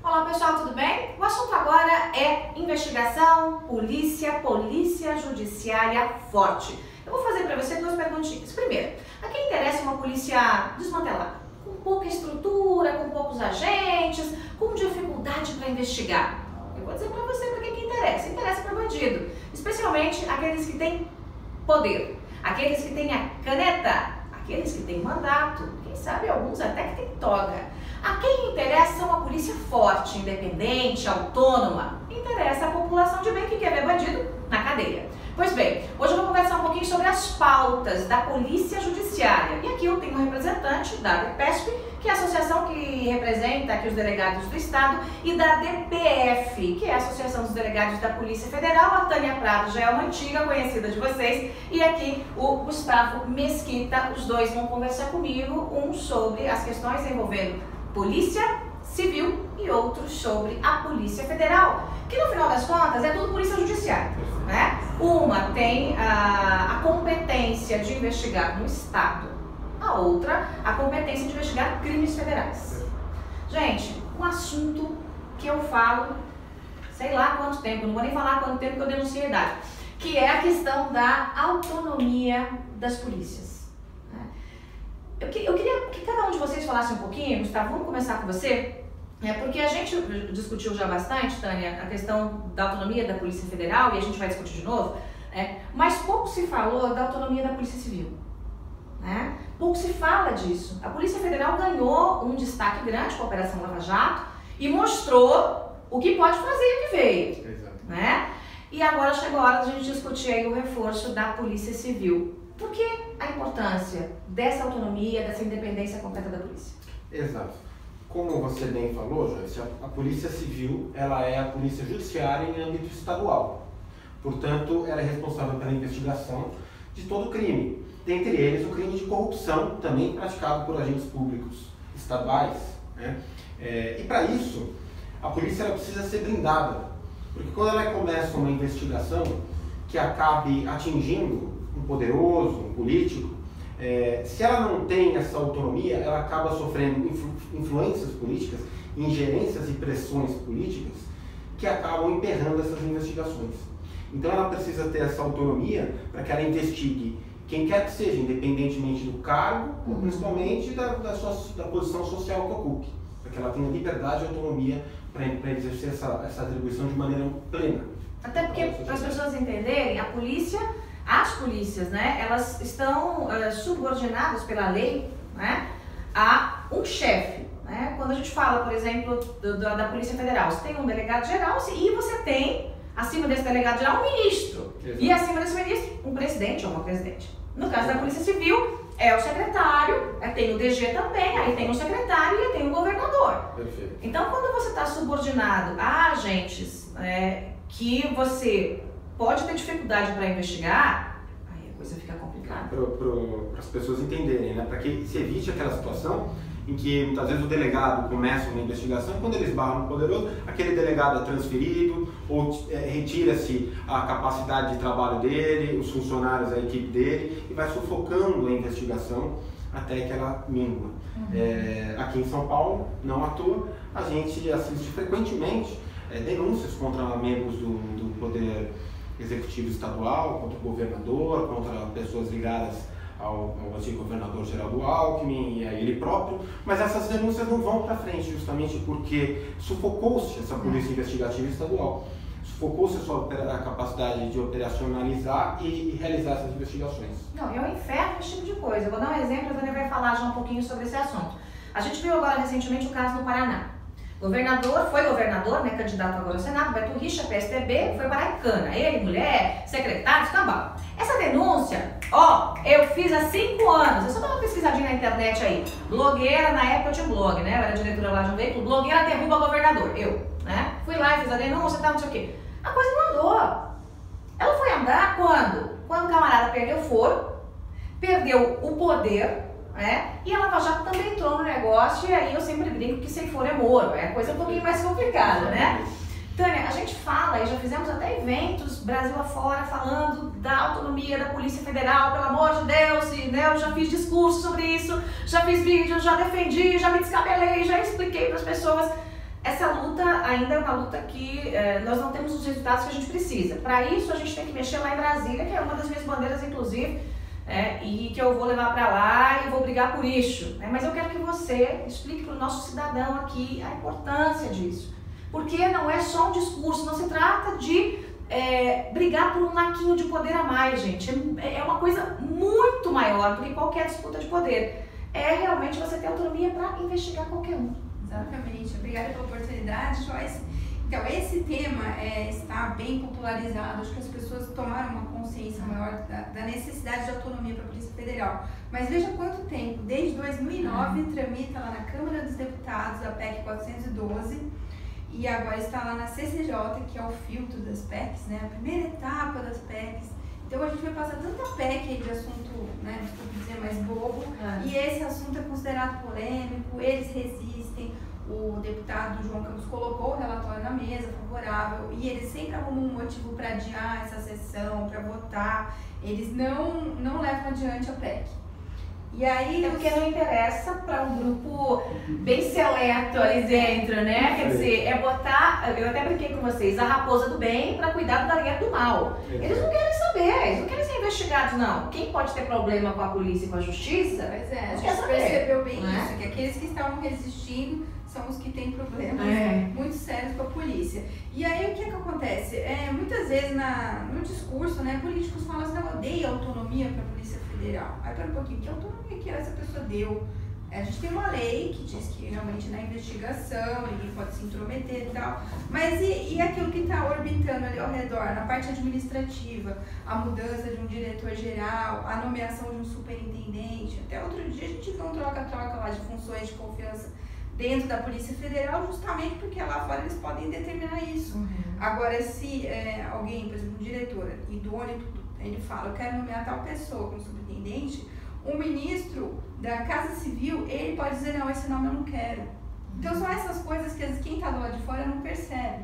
Olá pessoal, tudo bem? O assunto agora é investigação, polícia judiciária forte. Eu vou fazer para você duas perguntinhas. Primeiro, a quem interessa uma polícia desmantelada? Com pouca estrutura, com poucos agentes, com dificuldade para investigar? Eu vou dizer para você para quem interessa. Interessa para bandido, especialmente aqueles que têm poder, aqueles que têm a caneta, aqueles que têm mandato, quem sabe alguns até que têm toga. A quem interessa uma polícia forte, independente, autônoma. Interessa a população de bem que quer ver bandido na cadeia. Pois bem, hoje eu vou conversar um pouquinho sobre as pautas da Polícia Judiciária. E aqui eu tenho um representante da DPESP, que é a associação que representa aqui os delegados do Estado, e da DPF, que é a Associação dos Delegados da Polícia Federal. A Tânia Prado já é uma antiga conhecida de vocês. E aqui o Gustavo Mesquita, os dois vão conversar comigo, um sobre as questões envolvendo Polícia Civil e outros sobre a Polícia Federal, que no final das contas é tudo Polícia Judiciária, né? Uma tem a competência de investigar no Estado, a outra a competência de investigar crimes federais. Gente, um assunto que eu falo, sei lá quanto tempo, não vou nem falar quanto tempo que eu denuncio a idade, que é a questão da autonomia das polícias. Eu queria que cada um de vocês falasse um pouquinho. Gustavo, vamos começar com você, porque a gente discutiu já bastante, Tânia, a questão da autonomia da Polícia Federal, e a gente vai discutir de novo, mas pouco se falou da autonomia da Polícia Civil, né? Pouco se fala disso. A Polícia Federal ganhou um destaque grande com a Operação Lava Jato e mostrou o que pode fazer e o que veio. Exato. Né? E agora chegou a hora de a gente discutir aí o reforço da Polícia Civil. Por que a importância dessa autonomia, dessa independência completa da polícia? Exato. Como você bem falou, Joyce, a Polícia Civil ela é a Polícia Judiciária em âmbito estadual. Portanto, ela é responsável pela investigação de todo crime, dentre eles o crime de corrupção, também praticado por agentes públicos estaduais, né? E para isso, a polícia ela precisa ser blindada, porque quando ela começa uma investigação que acabe atingindo um poderoso, um político, se ela não tem essa autonomia, ela acaba sofrendo influências políticas, ingerências e pressões políticas que acabam emperrando essas investigações. Então ela precisa ter essa autonomia para que ela investigue quem quer que seja, independentemente do cargo, ou principalmente da posição social que ocupe, para que ela tenha liberdade e autonomia para exercer essa atribuição de maneira plena. Até porque, para as pessoas entenderem, as polícias, né, elas estão subordinadas pela lei, né, a um chefe. Né? Quando a gente fala, por exemplo, da Polícia Federal, você tem um delegado geral e você tem, acima desse delegado geral, um ministro. Exato. E acima desse ministro, um presidente ou uma presidente. No caso da Polícia Civil, é o secretário, tem o DG também, aí tem o secretário e tem o governador. Perfeito. Então, quando você está subordinado a agentes que você pode ter dificuldade para investigar, aí a coisa fica complicada. Para as pessoas entenderem, né? Para que se evite aquela situação em que muitas vezes o delegado começa uma investigação e quando ele esbarra no poderoso, aquele delegado é transferido ou retira-se a capacidade de trabalho dele, os funcionários, a equipe dele, e vai sufocando a investigação até que ela mingua. Aqui em São Paulo, não à toa, a gente assiste frequentemente denúncias contra membros do Poder Executivo Estadual, contra o governador, contra pessoas ligadas ao antigo governador Geraldo Alckmin e a ele próprio, mas essas denúncias não vão para frente justamente porque sufocou-se essa polícia investigativa estadual, sufocou-se a capacidade de operacionalizar e realizar essas investigações. Não, é um inferno esse tipo de coisa. Eu vou dar um exemplo, a Tânia vai falar já um pouquinho sobre esse assunto. A gente viu agora recentemente o caso no Paraná. Foi governador, né, candidato agora ao Senado, Beto Richa, PSDB, foi para a cana. Ele, mulher, secretário, escambau. Essa denúncia, eu fiz há 5 anos. Eu só dá uma pesquisadinha na internet aí. Blogueira, na época eu tinha um blog, né? Eu era diretora lá de um veículo. Blogueira derruba governador. Né? Fui lá e fiz a denúncia e tal, não sei o quê. A coisa não andou. Ela foi andar quando? Quando o camarada perdeu o foro, perdeu o poder, e a Lava Jato também entrou no negócio, e aí eu sempre brinco que sem foro é Moro, é coisa um pouquinho mais complicada, né? Tânia, a gente fala, e já fizemos até eventos Brasil afora falando da autonomia da Polícia Federal, pelo amor de Deus, e, né, eu já fiz discurso sobre isso, já fiz vídeo, já defendi, já me descabelei, já expliquei para as pessoas. Essa luta ainda é uma luta que nós não temos os resultados que a gente precisa. Para isso, a gente tem que mexer lá em Brasília, que é uma das minhas bandeiras, inclusive, e que eu vou levar para lá e vou brigar por isso. Mas eu quero que você explique para o nosso cidadão aqui a importância disso. Porque não é só um discurso, não se trata de brigar por um naquinho de poder a mais, gente. É uma coisa muito maior do que qualquer disputa de poder. É realmente você ter autonomia para investigar qualquer um. Exatamente. Obrigada pela oportunidade, Joyce. Então, esse tema está bem popularizado. Acho que as pessoas tomaram uma consciência maior da necessidade de autonomia para a Polícia Federal. Mas veja quanto tempo. Desde 2009 tramita lá na Câmara dos Deputados a PEC 412 e agora está lá na CCJ, que é o filtro das PECs, né? A primeira etapa das PECs. Então a gente vai passar tanta PEC aí de assunto, né, desculpa dizer, mais bobo, e esse assunto é considerado polêmico, eles resistem. O deputado João Campos colocou o relatório na mesa, favorável, e eles sempre arrumam um motivo para adiar essa sessão, para votar. Eles não levam adiante a PEC. E aí, porque não interessa para um grupo bem seleto ali dentro, né? Quer dizer, é botar, eu até brinquei com vocês, a raposa do bem para cuidar do galinheiro do mal. Eles não querem saber, eles não querem ser investigados, não. Quem pode ter problema com a polícia e com a justiça? Pois é, a gente percebeu bem isso, que aqueles que estavam resistindo são os que têm problemas muito sérios com a polícia. E aí o que acontece? Muitas vezes no discurso, né, políticos falam assim, não, eu dei autonomia para a Polícia Federal. Aí pera um pouquinho, que autonomia que essa pessoa deu? A gente tem uma lei que diz que realmente na investigação ninguém pode se intrometer e tal, mas e aquilo que está orbitando ali ao redor, na parte administrativa, a mudança de um diretor-geral, a nomeação de um superintendente, até outro dia a gente viu um troca-troca lá de funções de confiança dentro da Polícia Federal, justamente porque lá fora eles podem determinar isso. Agora, se alguém, por exemplo, um diretor idôneo, ele fala, eu quero nomear tal pessoa como superintendente, o ministro da Casa Civil, ele pode dizer, não, esse nome eu não quero. Então, são essas coisas que quem está do lado de fora não percebe.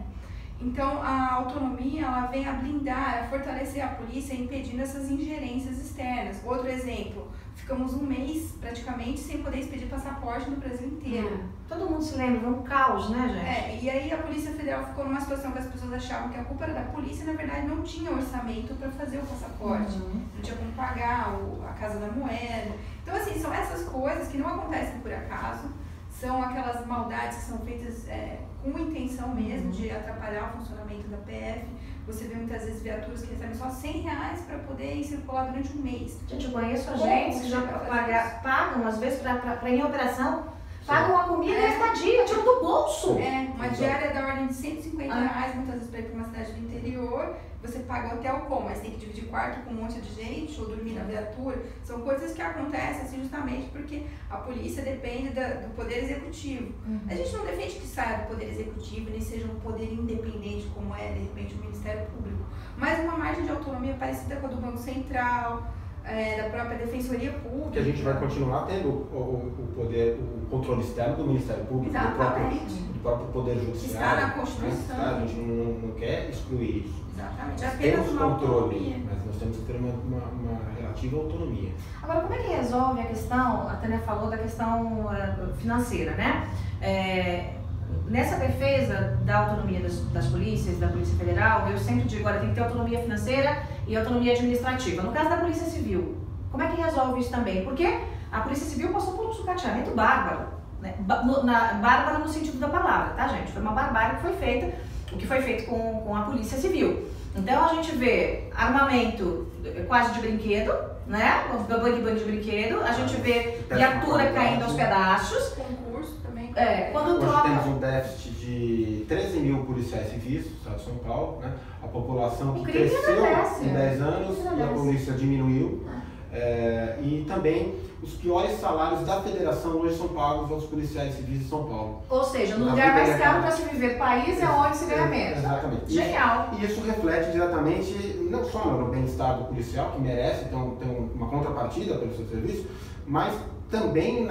Então, a autonomia, ela vem a blindar, a fortalecer a polícia, impedindo essas ingerências externas. Outro exemplo, ficamos um mês, praticamente, sem poder expedir passaporte no Brasil inteiro. Todo mundo se lembra, um caos, né, gente? E aí a Polícia Federal ficou numa situação que as pessoas achavam que a culpa era da polícia e, na verdade, não tinha orçamento para fazer o passaporte. Não tinha como pagar a Casa da Moeda. Então, assim, são essas coisas que não acontecem por acaso. São aquelas maldades que são feitas com intenção mesmo de atrapalhar o funcionamento da PF. Você vê muitas vezes viaturas que recebem só R$100 para poder circular durante um mês. Gente, eu conheço agentes que já pagam, às vezes, para ir em operação, pagam a comida e a estadia, tiram do bolso. Uma diária da ordem de R$150, muitas vezes para ir para uma cidade do interior. Você paga o hotel mas tem que dividir quarto com um monte de gente ou dormir na viatura. São coisas que acontecem assim, justamente porque a polícia depende do poder executivo. A gente não defende que saia do poder executivo, nem seja um poder independente como é, de repente, o Ministério Público, mas uma margem de autonomia parecida com a do Banco Central, da própria Defensoria Pública. Que a gente vai continuar tendo o poder, o controle externo do Ministério Público, do próprio Poder Judiciário. Está na Constituição. A gente não quer excluir isso. Exatamente. Nós temos controle, mas nós temos que ter uma relativa autonomia. Agora, como é que resolve a questão, a Tânia falou da questão financeira, né? Nessa defesa da autonomia das polícias, da Polícia Federal, eu sempre digo, olha, tem que ter autonomia financeira e autonomia administrativa. No caso da Polícia Civil, como é que resolve isso também? Porque a Polícia Civil passou por um sucateamento bárbaro, né? Bárbaro no sentido da palavra, tá, gente? Foi uma barbárie que foi feita, o que foi feito com a Polícia Civil. Então a gente vê armamento quase de brinquedo, né? Bang de brinquedo, a gente vê viatura caindo aos pedaços. Concurso também. Quando Hoje troca... temos um déficit de 13 mil policiais civis no estado de São Paulo, né? A população que cresceu em 10 anos e a polícia diminuiu. E também os piores salários da federação hoje são pagos aos policiais civis de São Paulo. Ou seja, no lugar mais caro para se viver país é onde se ganha menos. Exatamente. Genial. E isso reflete diretamente não só no bem-estar do policial, que merece ter uma contrapartida pelo seu serviço, mas também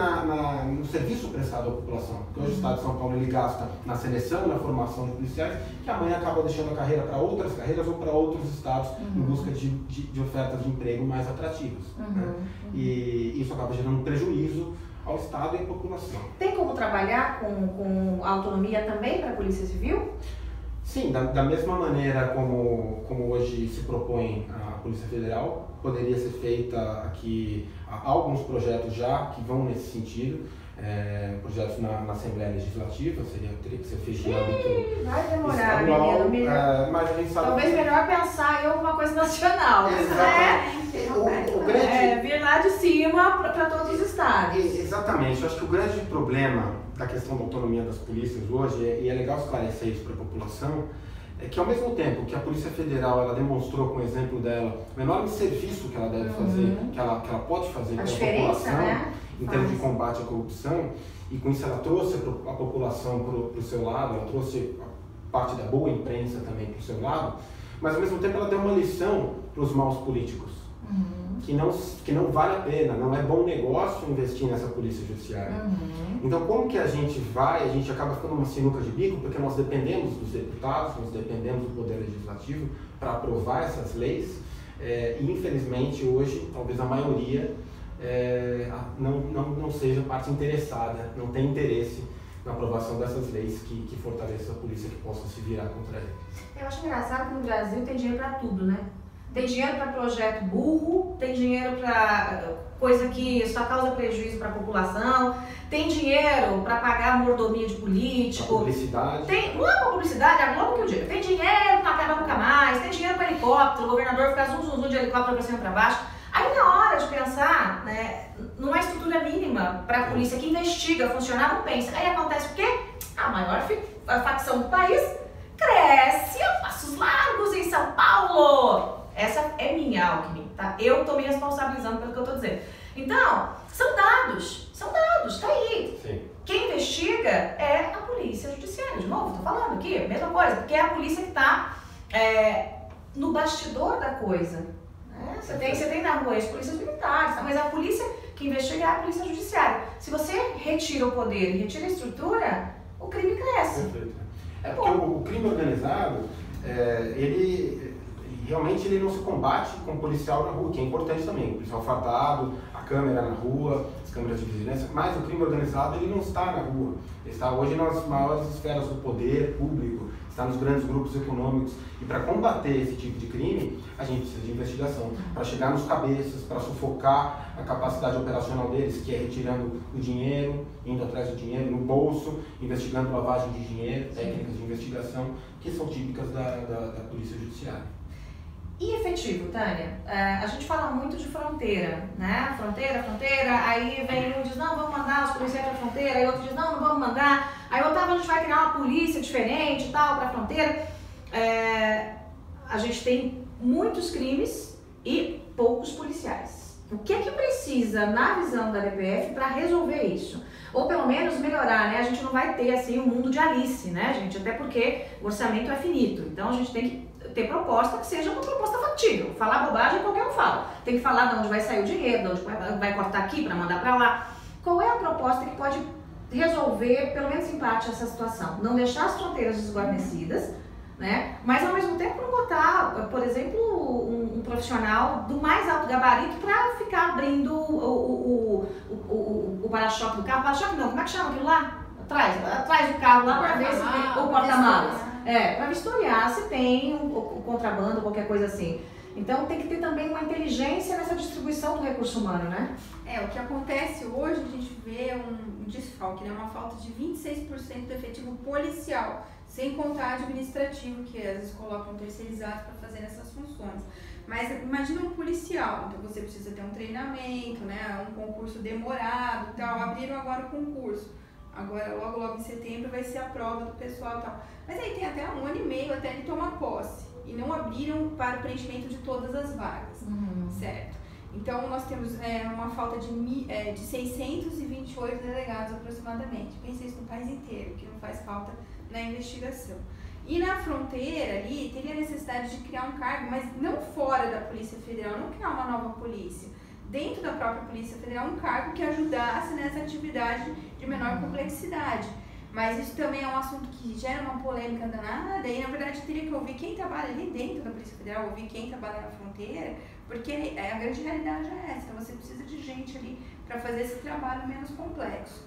no serviço prestado à população. Porque hoje o Estado de São Paulo ele gasta na seleção e na formação de policiais, que amanhã acaba deixando a carreira para outras carreiras ou para outros estados em busca de ofertas de emprego mais atrativas. Né? E isso acaba gerando um prejuízo ao Estado e à população. Tem como trabalhar com autonomia também para a Polícia Civil? Sim, da mesma maneira como hoje se propõe a Polícia Federal, poderia ser feita aqui, há alguns projetos já que vão nesse sentido, projetos na Assembleia Legislativa, teria que ser feito em âmbito vai demorar, estadual, menino. mas a gente sabe talvez que... melhor pensar em alguma coisa nacional, vir lá de cima para todos os estados. Exatamente, eu acho que o grande problema da questão da autonomia das polícias hoje, e é legal esclarecer isso para a população, é que ao mesmo tempo que a Polícia Federal ela demonstrou com o exemplo dela o enorme serviço que ela deve fazer, que ela pode fazer pela população, né? Em termos de combate à corrupção, e com isso ela trouxe a população para o seu lado, ela trouxe a parte da boa imprensa também para o seu lado, mas ao mesmo tempo ela deu uma lição para os maus políticos, que não vale a pena, não é bom negócio investir nessa polícia judiciária. Então como que a gente acaba ficando uma sinuca de bico, porque nós dependemos dos deputados, nós dependemos do Poder Legislativo para aprovar essas leis, e infelizmente hoje, talvez a maioria não seja parte interessada, não tem interesse na aprovação dessas leis que fortaleçam a polícia, que possa se virar contra ele. Eu acho engraçado que no Brasil tem dinheiro para tudo, né? Tem dinheiro para projeto burro, tem dinheiro para coisa que só causa prejuízo para a população, tem dinheiro para pagar mordomia de político. Publicidade. Não é para publicidade, é a Globo que eu digo. Tem dinheiro para acabar nunca mais, tem dinheiro para helicóptero, o governador fica zum de helicóptero para cima e para baixo. Aí na hora de pensar, né, numa estrutura mínima para a polícia que investiga, funcionar, não pensa. Aí acontece o quê? A maior facção do país cresce a passos largos em São Paulo. Essa é minha Alckmin, tá? Eu estou me responsabilizando pelo que eu estou dizendo. Então, são dados, tá aí. Sim. Quem investiga é a polícia judiciária. De novo, estou falando aqui, mesma coisa, porque é a polícia que está no bastidor da coisa. Você tem na rua as polícias militares, mas a polícia que investiga é a polícia judiciária. Se você retira o poder e retira a estrutura, o crime cresce. Perfeito. Porque o crime organizado, realmente ele não se combate com o policial na rua, que é importante também. O policial fardado, a câmera na rua, as câmeras de vigilância, mas o crime organizado ele não está na rua. Ele está hoje nas maiores esferas do poder público, está nos grandes grupos econômicos. E para combater esse tipo de crime, a gente precisa de investigação. Para chegar nos cabeças, para sufocar a capacidade operacional deles, que é retirando o dinheiro, indo atrás do dinheiro, no bolso, investigando lavagem de dinheiro, técnicas de investigação, que são típicas da Polícia Judiciária. E efetivo, Tânia? A gente fala muito de fronteira, né? Fronteira, aí vem um diz, não, vamos mandar os policiais para a fronteira, aí outro diz, não vamos mandar, aí Otávio, a gente vai criar uma polícia diferente e tal para a fronteira. A gente tem muitos crimes e poucos policiais. O que é que precisa, na visão da DPF, para resolver isso? Ou pelo menos melhorar, né? A gente não vai ter assim um mundo de Alice, né, gente? Até porque o orçamento é finito, então a gente tem que ter proposta que seja uma proposta factível. Falar bobagem qualquer um fala. Tem que falar de onde vai sair o dinheiro, de onde vai cortar aqui para mandar para lá. Qual é a proposta que pode resolver, pelo menos em parte, essa situação? Não deixar as fronteiras desguarnecidas, né? Mas ao mesmo tempo não botar, por exemplo, um profissional do mais alto gabarito para ficar abrindo o para-choque do carro. Para-choque não, como é que chama aquilo lá? Atrás do carro lá para ver se tem o porta-malas. Para vistoriar se tem o contrabando, qualquer coisa assim. Então tem que ter também uma inteligência nessa distribuição do recurso humano, né? O que acontece hoje, a gente vê um desfalque, né? Uma falta de 26% do efetivo policial, sem contar administrativo, que às vezes colocam terceirizados para fazer essas funções. Mas imagina um policial, então você precisa ter um treinamento, né? Um concurso demorado e tal. Abriram agora o concurso. Agora, logo em setembro vai ser a prova do pessoal e tal. Mas aí tem até 1 ano e meio até ele tomar posse. E não abriram para o preenchimento de todas as vagas, certo? Então, nós temos uma falta de 628 delegados aproximadamente. Pensa isso no país inteiro, que não faz falta na investigação. E na fronteira ali, teria necessidade de criar um cargo, mas não fora da Polícia Federal, não criar uma nova polícia. Dentro da própria Polícia Federal, um cargo que ajudasse nessa atividade de menor complexidade. Mas isso também é um assunto que gera uma polêmica danada e, na verdade, eu teria que ouvir quem trabalha ali dentro da Polícia Federal, ouvir quem trabalha na fronteira, porque a grande realidade é essa. Então, você precisa de gente ali para fazer esse trabalho menos complexo.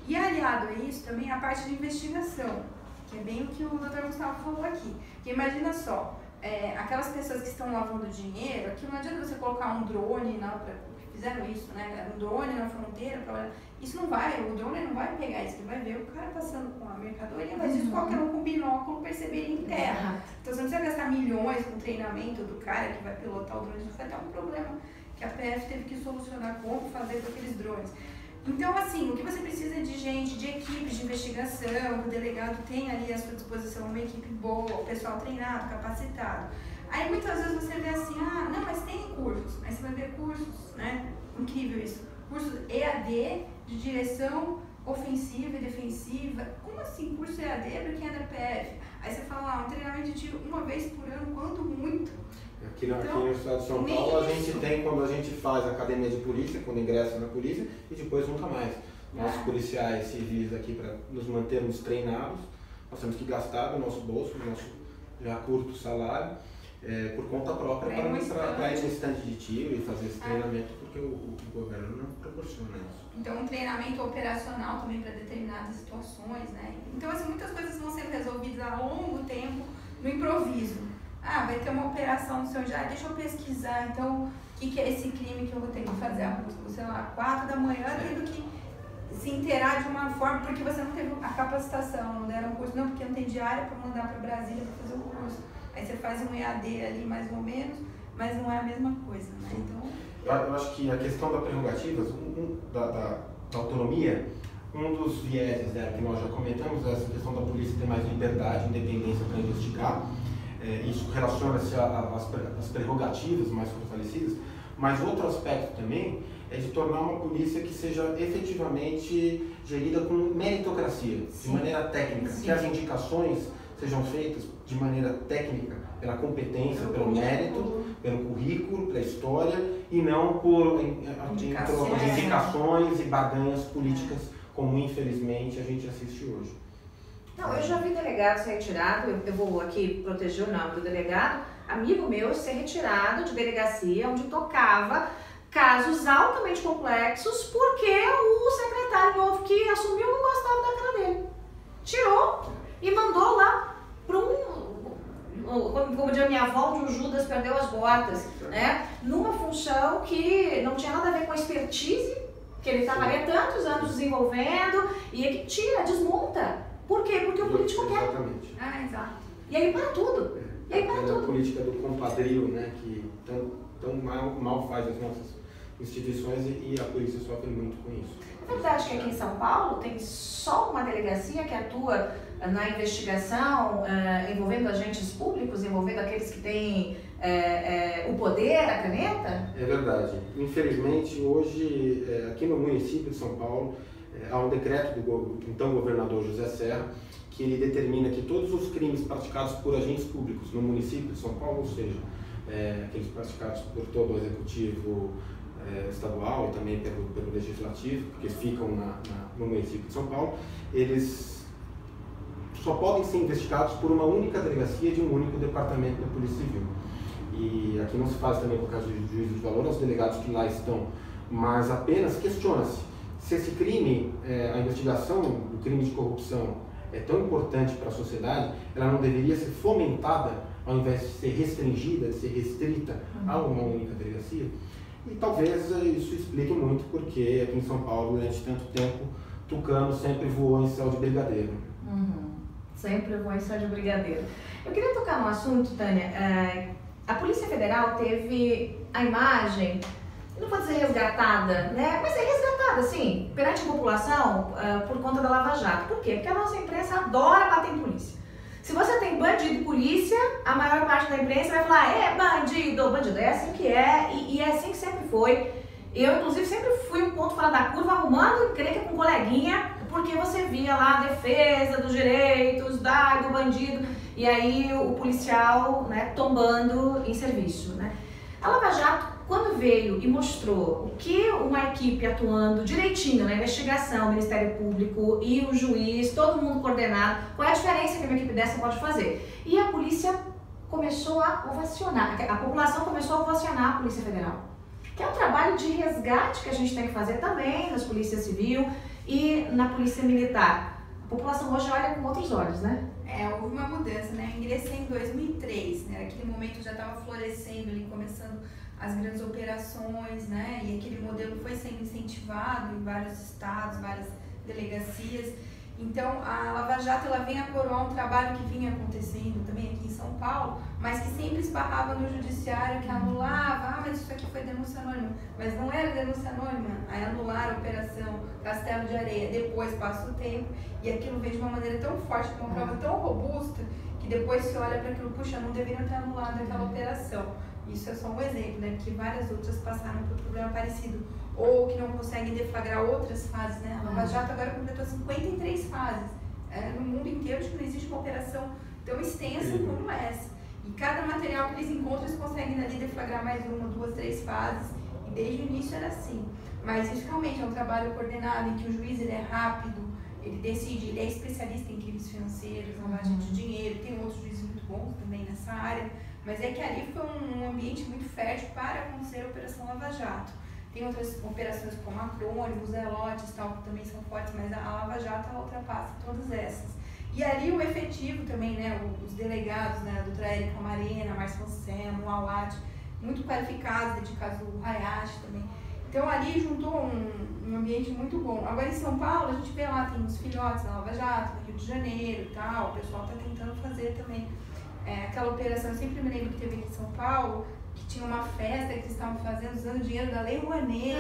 E, aliado a isso, também a parte de investigação, que é bem o que o Dr. Gustavo falou aqui. Que imagina só, aquelas pessoas que estão lavando dinheiro, aqui não adianta você colocar um drone, fizeram isso, né? Um drone na fronteira, isso não vai, o drone não vai pegar isso, ele vai ver o cara passando com a mercadoria, mas isso qualquer um com binóculo perceber ele em terra. Então você não precisa gastar milhões com o treinamento do cara que vai pilotar o drone, isso foi até um problema que a PF teve que solucionar como fazer com aqueles drones. Então, assim, o que você precisa é de gente, de equipes de investigação, o delegado tem ali à sua disposição uma equipe boa, o pessoal treinado, capacitado. Aí muitas vezes você vê assim, não, mas tem cursos, aí você vai ver cursos, né? Incrível isso. Curso EAD de direção ofensiva e defensiva. Como assim curso EAD para quem é da PF? Aí você fala, um treinamento de tiro uma vez por ano, quanto muito? Aqui no estado de São Paulo a gente tem quando a gente faz a academia de polícia, quando ingressa na polícia e depois nunca mais. Nossos policiais civis aqui, para nos mantermos treinados, nós temos que gastar do nosso bolso, do nosso já curto salário, por conta própria para ir no estande de tiro e fazer esse treinamento, porque o governo não proporciona isso. Então, um treinamento operacional também para determinadas situações, né? Então, assim, muitas coisas vão sendo resolvidas a longo tempo no improviso. Vai ter uma operação no seu já, deixa eu pesquisar, então, o que é esse crime que eu vou ter que fazer? Sei lá, 4 da manhã, tendo que se inteirar de uma forma, porque você não teve a capacitação, não deram curso, não, porque não tem diária para mandar para Brasília para fazer o curso. Aí você faz um EAD ali, mais ou menos, mas não é a mesma coisa, né? Então... Eu acho que a questão da prerrogativas, da autonomia, um dos vieses dela que nós já comentamos é essa questão da polícia ter mais liberdade, independência para investigar. Isso relaciona-se às prerrogativas mais fortalecidas, mas outro aspecto também é de tornar uma polícia que seja efetivamente gerida com meritocracia, de maneira técnica, que as indicações sejam feitas de maneira técnica, pela competência, pelo mérito, pelo currículo, pela história, e não por indicações e barganhas políticas, como infelizmente a gente assiste hoje. Não, eu já vi delegado ser retirado, eu vou aqui proteger o nome do delegado, amigo meu ser retirado de delegacia, onde tocava casos altamente complexos, porque o secretário novo que assumiu não gostava da cara dele. Tirou e mandou lá para como diz a minha avó, onde o Judas perdeu as botas, né? Numa função que não tinha nada a ver com a expertise, que ele estava ali há tantos anos desenvolvendo, e ele tira, desmonta. Por quê? Porque o político quer. Exatamente. Exato. E aí para tudo. E aí para tudo. A política do compadrio, né, que tão mal faz as nossas instituições e a polícia sofre muito com isso. É verdade que aqui em São Paulo tem só uma delegacia que atua na investigação envolvendo agentes públicos, envolvendo aqueles que têm o poder, a caneta? É verdade. Infelizmente, hoje, aqui no município de São Paulo, há um decreto do então governador José Serra, que ele determina que todos os crimes praticados por agentes públicos no município de São Paulo, ou seja, aqueles praticados por todo o executivo estadual e também pelo legislativo, que ficam no município de São Paulo, eles só podem ser investigados por uma única delegacia de um único departamento da Polícia Civil. E aqui não se faz também por causa de juízo de valor aos delegados que lá estão, mas apenas questiona-se se esse crime, a investigação do crime de corrupção é tão importante para a sociedade, ela não deveria ser fomentada ao invés de ser restringida, de ser restrita a uma única delegacia? E talvez isso explique muito porque aqui em São Paulo, durante tanto tempo, Tucano sempre voou em céu de brigadeiro. Sempre voou em céu de brigadeiro. Eu queria tocar num assunto, Tânia. A Polícia Federal teve a imagem, não vou dizer resgatada, né? Mas é resgatada, sim, perante a população por conta da Lava Jato. Por quê? Porque a nossa imprensa adora bater em polícia. Se você tem bandido e polícia, a maior parte da imprensa vai falar, bandido, é assim que é, e é assim que sempre foi. Eu, inclusive, sempre fui um ponto fora da curva, arrumando encrenca com coleguinha, porque você via lá a defesa dos direitos, do bandido, e aí o policial, né, tombando em serviço, né? A Lava Jato quando veio e mostrou o que uma equipe atuando direitinho na investigação, o Ministério Público e o juiz, todo mundo coordenado, qual é a diferença que uma equipe dessa pode fazer? E a polícia começou a ovacionar, a população começou a ovacionar a Polícia Federal. Que é um trabalho de resgate que a gente tem que fazer também nas polícias civil e na polícia militar. A população hoje olha com outros olhos, né? Houve uma mudança, né? Eu ingressei em 2003, né? Naquele momento já estava florescendo ali, começando as grandes operações, né? E aquele modelo foi sendo incentivado em vários estados, várias delegacias. Então, a Lava Jato ela vem a coroar um trabalho que vinha acontecendo também aqui em São Paulo, mas que sempre esbarrava no judiciário, que anulava, mas isso aqui foi denúncia anônima. Mas não era denúncia anônima, aí anularam a operação Castelo de Areia. Depois passa o tempo e aquilo vem de uma maneira tão forte, com uma prova tão robusta, que depois se olha para aquilo, puxa, não deveriam ter anulado aquela operação. Isso é só um exemplo, né? Porque várias outras passaram por um problema parecido. Ou que não conseguem deflagrar outras fases, né? A Lava Jato agora completou 53 fases. No mundo inteiro, acho que não existe uma operação tão extensa como essa. E cada material que eles encontram, eles conseguem ali deflagrar mais uma, duas, três fases. E desde o início era assim. Mas isso realmente é um trabalho coordenado, em que o juiz ele é rápido, ele decide, ele é especialista em crimes financeiros, lavagem de dinheiro, tem outros juízes muito bons também nessa área. Mas é que ali foi um ambiente muito fértil para acontecer a Operação Lava Jato. Tem outras operações como acrônimos, zelotes, tal, que também são fortes, mas a Lava Jato ela ultrapassa todas essas. E ali o efetivo também, né, os delegados, né, a doutora Érica Marena, Márcio Anselmo, o Awad, muito qualificados, dedicados ao Hayashi também. Então ali juntou um ambiente muito bom. Agora em São Paulo, a gente vê lá, tem os filhotes da Lava Jato, no Rio de Janeiro e tal, o pessoal está tentando fazer também. Aquela operação, eu sempre me lembro que teve aqui em São Paulo, que tinha uma festa que eles estavam fazendo usando dinheiro da Lei Rouanet,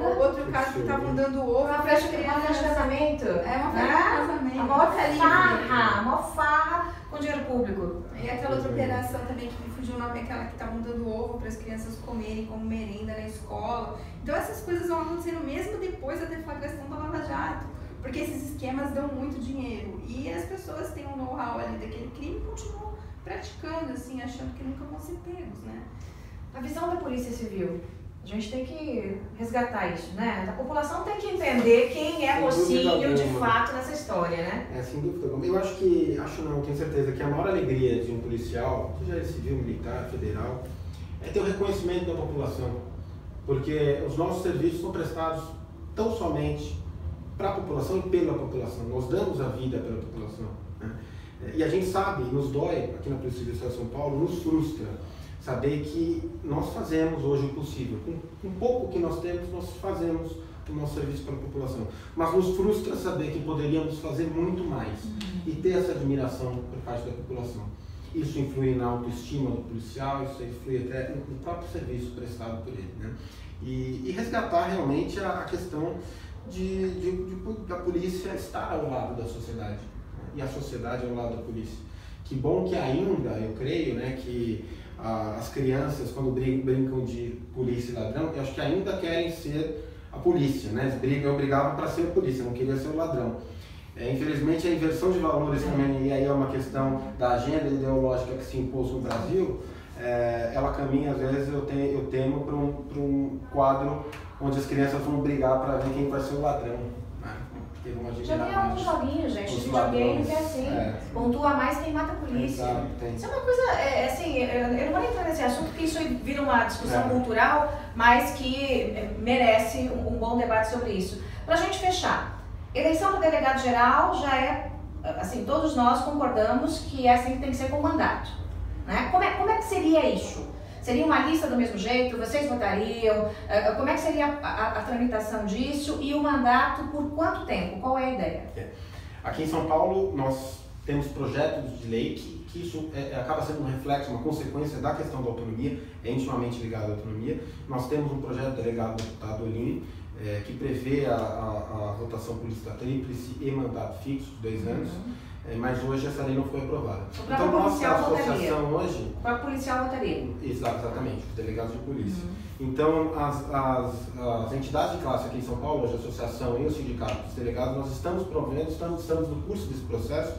ou outro caso que estavam dando ovo. Uma festa de casamento. Uma festa de casamento. A maior farra com dinheiro público. E aquela outra operação também que me fugiu o nome, aquela que estavam dando ovo para as crianças comerem como merenda na escola. Então essas coisas vão acontecendo mesmo depois da deflagração da Lava Jato, porque esses esquemas dão muito dinheiro. E as pessoas têm um know-how ali daquele crime e continuam praticando, assim, achando que nunca vão ser pegos, né? A visão da Polícia Civil, a gente tem que resgatar isso, né? A população tem que entender quem é mocinho de fato nessa história, né? Sem dúvida alguma. Eu tenho certeza que a maior alegria de um policial, seja ele civil, militar, federal, é ter o reconhecimento da população. Porque os nossos serviços são prestados tão somente para a população e pela população. Nós damos a vida pela população, né? E a gente sabe, nos dói, aqui na Polícia Civil do Estado de São Paulo, nos frustra saber que nós fazemos hoje o possível. Com pouco que nós temos, nós fazemos o nosso serviço para a população. Mas nos frustra saber que poderíamos fazer muito mais e ter essa admiração por parte da população. Isso influi na autoestima do policial, isso influi até no próprio serviço prestado por ele, né? E resgatar realmente a questão da polícia estar ao lado da sociedade, né? E a sociedade ao lado da polícia. Que bom que ainda, eu creio, né, que as crianças, quando brincam de polícia e ladrão, eu acho que ainda querem ser a polícia, né? Eu brigava para ser a polícia, não queria ser o ladrão. Infelizmente, a inversão de valores também, e aí é uma questão da agenda ideológica que se impôs no Brasil, ela caminha, às vezes, eu temo para um quadro onde as crianças vão brigar para ver quem vai ser o ladrão. Já tem alguns joguinhos, gente, de videogame que é assim, pontua mais quem mata a polícia. Isso é uma coisa, assim, eu não vou entrar nesse assunto, porque isso vira uma discussão cultural, mas que merece um bom debate sobre isso. Para a gente fechar, eleição do delegado geral já é, assim, todos nós concordamos que é assim que tem que ser com mandato, né? Como é que seria isso? Seria uma lista do mesmo jeito? Vocês votariam? Como é que seria a tramitação disso? E o mandato por quanto tempo? Qual é a ideia? Aqui em São Paulo, nós temos projetos de lei que isso acaba sendo um reflexo, uma consequência da questão da autonomia, é intimamente ligado à autonomia. Nós temos um projeto delegado do deputado Olim, que prevê a votação por lista tríplice e mandato fixo, 2 anos. Mas hoje essa lei não foi aprovada. Então, nossa associação hoje... O próprio policial votaria. Exatamente, os delegados de polícia. Então, as entidades de classe aqui em São Paulo, hoje a associação e o sindicato dos delegados, nós estamos provendo, estamos no curso desse processo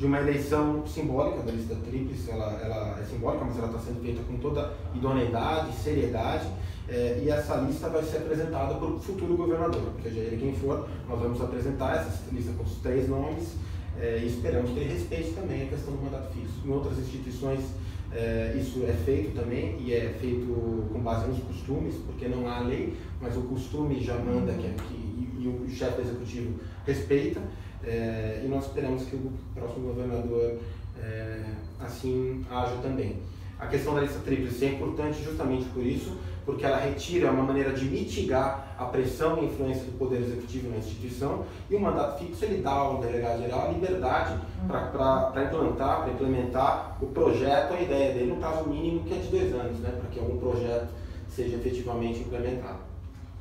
de uma eleição simbólica da lista tríplice. Ela é simbólica, mas ela está sendo feita com toda idoneidade, seriedade, e essa lista vai ser apresentada por futuro governador, seja ele quem for. Nós vamos apresentar essa lista com os 3 nomes, e esperamos que ele respeite também a questão do mandato fixo. Em outras instituições isso é feito também, e é feito com base nos costumes, porque não há lei, mas o costume já manda e o chefe executivo respeita, e nós esperamos que o próximo governador assim haja também. A questão da lista tríplice é importante justamente por isso, porque ela retira uma maneira de mitigar a pressão e influência do poder executivo na instituição, e o mandato fixo ele dá ao delegado-geral a liberdade para implementar o projeto, a ideia dele, no prazo mínimo que é de 2 anos, né, para que algum projeto seja efetivamente implementado.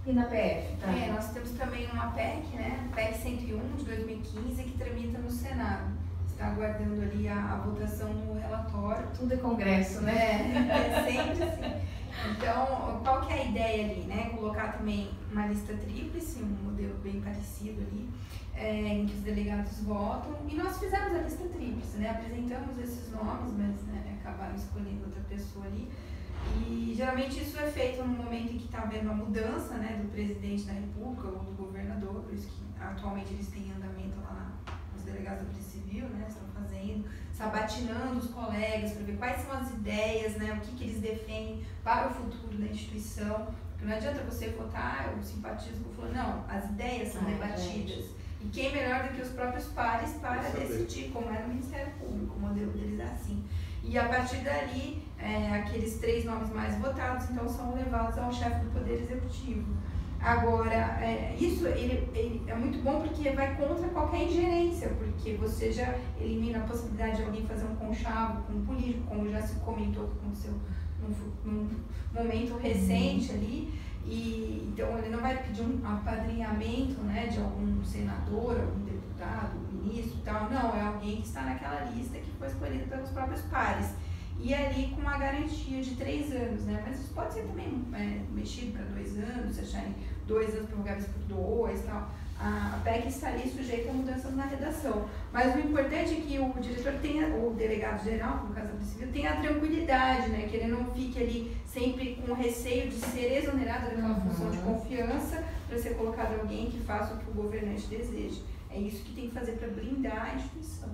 E na PF? Tá? Nós temos também uma PEC, né, PEC 101 de 2015, que tramita no Senado. Está aguardando ali a votação no relatório. Tudo é congresso, né? É sempre assim. Então, qual que é a ideia ali, né? Colocar também uma lista tríplice, um modelo bem parecido ali, em que os delegados votam. E nós fizemos a lista tríplice, né? Apresentamos esses nomes, mas acabaram escolhendo outra pessoa ali. E geralmente isso é feito no momento em que está havendo a mudança, né, do presidente da República ou do governador, por isso que atualmente eles têm andamento lá nos delegados da Polícia Civil, né? Estão fazendo, sabatinando os colegas para ver quais são as ideias, né, o que eles defendem para o futuro da instituição. Porque não adianta você votar, eu simpatizo com o fulano, não, as ideias são debatidas. E quem melhor do que os próprios pares para decidir, como é no Ministério Público, o modelo deles é assim. E a partir dali, aqueles 3 nomes mais votados, então, são levados ao chefe do Poder Executivo. Agora, isso ele é muito bom porque vai contra qualquer ingerência, porque você já elimina a possibilidade de alguém fazer um conchavo com um político, como já se comentou que aconteceu num momento recente ali, e então ele não vai pedir um apadrinhamento, né, de algum senador, algum deputado, ministro e tal, não, é alguém que está naquela lista que foi escolhido pelos próprios pares. E ali com uma garantia de 3 anos, né? Mas isso pode ser também mexido para 2 anos, se acharem 2 anos prorrogáveis por 2 e tal. A PEC está ali sujeita a mudanças na redação. Mas o importante é que o diretor tenha, o delegado-geral, no caso da Polícia Civil, tenha a tranquilidade, né? Que ele não fique ali sempre com receio de ser exonerado daquela função de confiança para ser colocado alguém que faça o que o governante deseja. É isso que tem que fazer para blindar a instituição.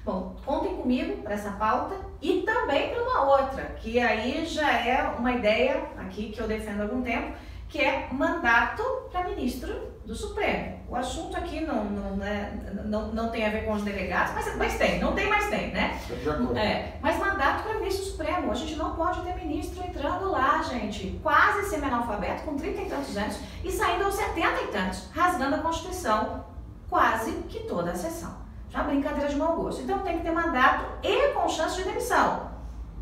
Bom, contem comigo para essa pauta e também para uma outra, que aí já é uma ideia aqui que eu defendo há algum tempo, que é mandato para ministro do Supremo. O assunto aqui não tem a ver com os delegados, mas tem, não tem, mas tem, né? Mas mandato para ministro do Supremo, a gente não pode ter ministro entrando lá, gente, quase semi-analfabeto, com 30 e tantos anos, e saindo aos 70 e tantos, rasgando a Constituição quase que toda a sessão. Já brincadeira de mau gosto. Então tem que ter mandato e com chance de demissão.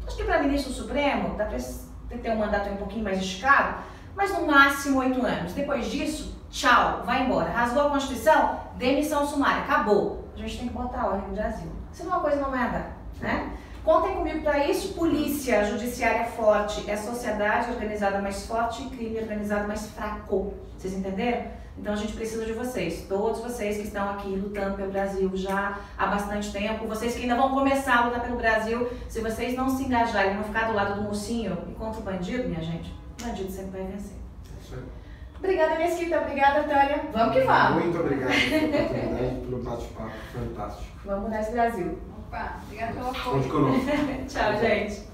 Acho que para ministro do Supremo dá para ter um mandato um pouquinho mais esticado, mas no máximo 8 anos. Depois disso, tchau, vai embora. Rasgou a Constituição, demissão sumária, acabou. A gente tem que botar ordem no Brasil. Senão a coisa não vai andar, né? Contem comigo para isso. Polícia judiciária forte é sociedade organizada mais forte e crime organizado mais fraco. Vocês entenderam? Então a gente precisa de vocês, todos vocês que estão aqui lutando pelo Brasil já há bastante tempo, vocês que ainda vão começar a lutar pelo Brasil, se vocês não se engajarem, não ficar do lado do mocinho e contra o bandido, minha gente, o bandido sempre vai vencer. Obrigada, Mesquita, obrigada, Tânia. Vamos que vamos. Muito obrigado pela oportunidade, pelo bate-papo fantástico. Vamos mudar esse Brasil. Opa, obrigada pela Conte conosco. Tchau, gente.